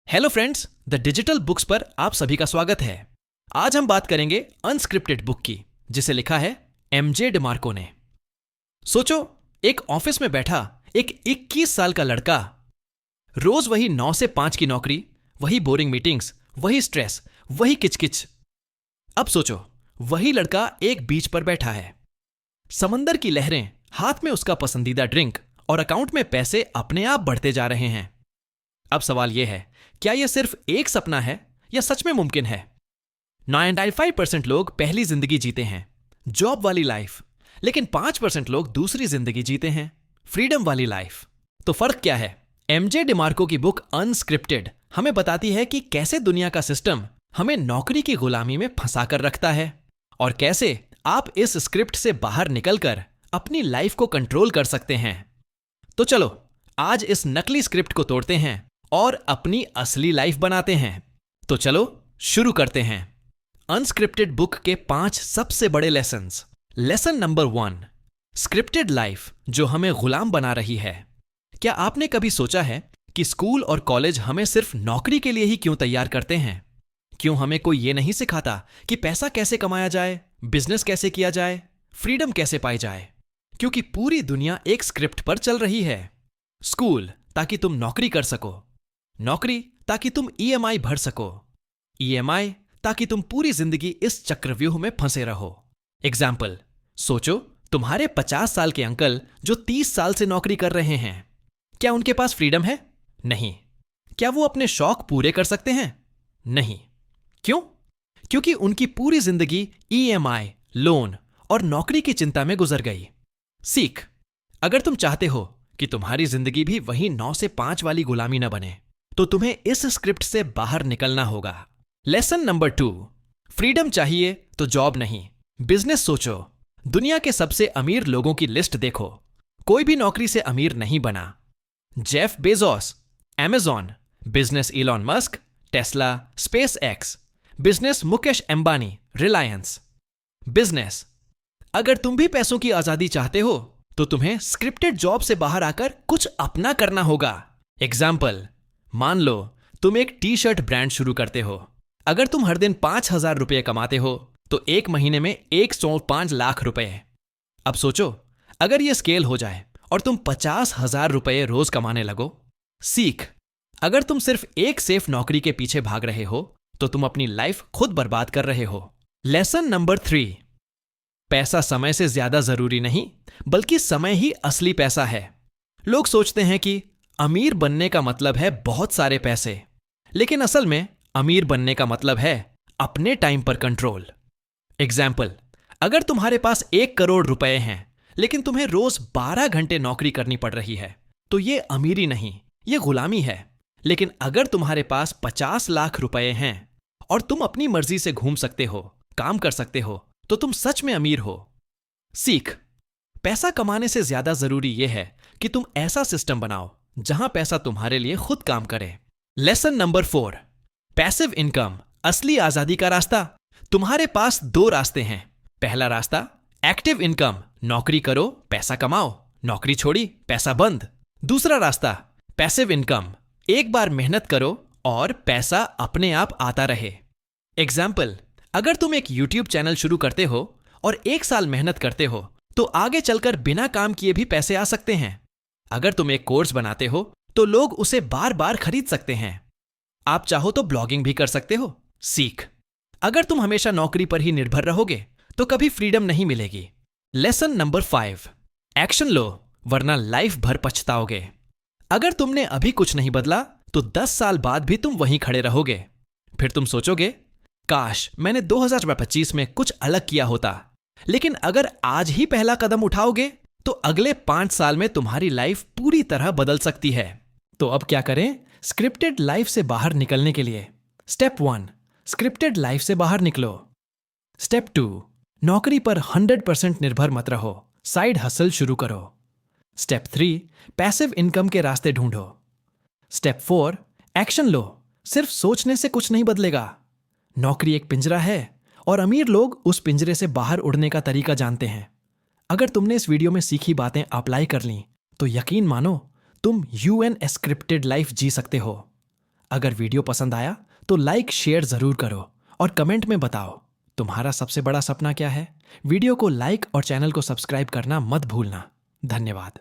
Hello friends, the digital books पर आप सभी का स्वागत है। आज हम बात करेंगे अनस्क्रिप्टेड बुक की, जिसे लिखा है एमजे डिमार्को ने। सोचो, एक ऑफिस में बैठा एक 21 साल का लड़का, रोज वही 9 से 5 की नौकरी, वही बोरिंग मीटिंग्स, वही स्ट्रेस, वही किचकिच। अब सोचो, वही लड़का एक बीच पर बैठा है, समंदर की लहरें, हाथ में उसका पसंदीदा ड्रिंक और अकाउंट में पैसे अपने आप बढ़ते जा रहे हैं। अब सवाल यह है, क्या यह सिर्फ एक सपना है या सच में मुमकिन है? 95% लोग पहली जिंदगी जीते हैं, जॉब वाली लाइफ, लेकिन 5% लोग दूसरी जिंदगी जीते हैं, फ्रीडम वाली लाइफ। तो फर्क क्या है? एमजे डिमार्को की बुक अनस्क्रिप्टेड हमें बताती है कि कैसे दुनिया का सिस्टम हमें नौकरी की गुलामी में फंसा कर रखता है और कैसे आप इस स्क्रिप्ट से बाहर निकलकर अपनी लाइफ को कंट्रोल कर सकते हैं। तो चलो, आज इस नकली स्क्रिप्ट को तोड़ते हैं और अपनी असली लाइफ बनाते हैं। तो चलो शुरू करते हैं। अनस्क्रिप्टेड बुक के 5 सबसे बड़े lessons. Lesson number 1, scripted life जो हमें गुलाम बना रही है। क्या आपने कभी सोचा है कि स्कूल और कॉलेज हमें सिर्फ नौकरी के लिए ही क्यों तैयार करते हैं? क्यों हमें कोई ये नहीं सिखाता कि पैसा कैसे कमाया जाए, बिजनेस कैसे किया जाए, फ्रीडम कैसे पाई जाए? क्योंकि पूरी दुनिया एक स्क्रिप्ट पर चल रही है। स्कूल ताकि तुम नौकरी कर सको, नौकरी ताकि तुम ईएमआई भर सको, ईएमआई ताकि तुम पूरी जिंदगी इस चक्रव्यूह में फंसे रहो। एग्जाम्पल, सोचो, तुम्हारे 50 साल के अंकल जो 30 साल से नौकरी कर रहे हैं, क्या उनके पास फ्रीडम है? नहीं। क्या वो अपने शौक पूरे कर सकते हैं? नहीं। क्यों? क्योंकि उनकी पूरी जिंदगी ईएमआई, लोन और नौकरी की चिंता में गुजर गई। सीख, अगर तुम चाहते हो कि तुम्हारी जिंदगी भी वही 9 से 5 वाली गुलामी न बने, तो तुम्हें इस स्क्रिप्ट से बाहर निकलना होगा। लेसन नंबर 2, फ्रीडम चाहिए तो जॉब नहीं, बिजनेस सोचो। दुनिया के सबसे अमीर लोगों की लिस्ट देखो, कोई भी नौकरी से अमीर नहीं बना। Jeff Bezos, Amazon, business Elon Musk, Tesla, space x, business Mukesh Ambani, Reliance. Business, अगर तुम भी पैसों की आजादी चाहते हो तो तुम्हें स्क्रिप्टेड जॉब से बाहर आकर कुछ अपना करना होगा। एग्जाम्पल, मान लो तुम एक टी शर्ट ब्रांड शुरू करते हो। अगर तुम हर दिन 5,000 रुपये कमाते हो तो एक महीने में 105 लाख रुपए। अब सोचो, अगर यह स्केल हो जाए और तुम 50,000 रुपये रोज कमाने लगो। सीख, अगर तुम सिर्फ एक सेफ नौकरी के पीछे भाग रहे हो तो तुम अपनी लाइफ खुद बर्बाद कर रहे हो। लेसन नंबर 3, पैसा समय से ज्यादा जरूरी नहीं, बल्कि समय ही असली पैसा है। लोग सोचते हैं कि अमीर बनने का मतलब है बहुत सारे पैसे, लेकिन असल में अमीर बनने का मतलब है अपने टाइम पर कंट्रोल। एग्जाम्पल, अगर तुम्हारे पास 1 करोड़ रुपए हैं लेकिन तुम्हें रोज 12 घंटे नौकरी करनी पड़ रही है, तो ये अमीरी नहीं, ये गुलामी है। लेकिन अगर तुम्हारे पास 50 लाख रुपए हैं और तुम अपनी मर्जी से घूम सकते हो, काम कर सकते हो, तो तुम सच में अमीर हो। सीख, पैसा कमाने से ज्यादा जरूरी यह है कि तुम ऐसा सिस्टम बनाओ जहां पैसा तुम्हारे लिए खुद काम करे। लेसन नंबर 4, पैसिव इनकम, असली आजादी का रास्ता। तुम्हारे पास 2 रास्ते हैं। पहला रास्ता, एक्टिव इनकम, नौकरी करो, पैसा कमाओ, नौकरी छोड़ी, पैसा बंद। दूसरा रास्ता, पैसिव इनकम, एक बार मेहनत करो और पैसा अपने आप आता रहे। एग्जाम्पल, अगर तुम एक यूट्यूब चैनल शुरू करते हो और 1 साल मेहनत करते हो तो आगे चलकर बिना काम किए भी पैसे आ सकते हैं। अगर तुम एक कोर्स बनाते हो तो लोग उसे बार बार खरीद सकते हैं। आप चाहो तो ब्लॉगिंग भी कर सकते हो। सीख, अगर तुम हमेशा नौकरी पर ही निर्भर रहोगे तो कभी फ्रीडम नहीं मिलेगी। लेसन नंबर 5, एक्शन लो वरना लाइफ भर पछताओगे। अगर तुमने अभी कुछ नहीं बदला तो 10 साल बाद भी तुम वहीं खड़े रहोगे। फिर तुम सोचोगे, काश मैंने 2025 में कुछ अलग किया होता। लेकिन अगर आज ही पहला कदम उठाओगे तो अगले 5 साल में तुम्हारी लाइफ पूरी तरह बदल सकती है। तो अब क्या करें स्क्रिप्टेड लाइफ से बाहर निकलने के लिए? स्टेप 1, स्क्रिप्टेड लाइफ से बाहर निकलो। स्टेप 2, नौकरी पर 100% निर्भर मत रहो, साइड हसल शुरू करो। स्टेप 3, पैसिव इनकम के रास्ते ढूंढो। स्टेप 4, एक्शन लो, सिर्फ सोचने से कुछ नहीं बदलेगा। नौकरी एक पिंजरा है और अमीर लोग उस पिंजरे से बाहर उड़ने का तरीका जानते हैं। अगर तुमने इस वीडियो में सीखी बातें अप्लाई कर लीं तो यकीन मानो तुम यूएन स्क्रिप्टेड लाइफ जी सकते हो। अगर वीडियो पसंद आया तो लाइक शेयर जरूर करो और कमेंट में बताओ तुम्हारा सबसे बड़ा सपना क्या है। वीडियो को लाइक और चैनल को सब्सक्राइब करना मत भूलना। धन्यवाद।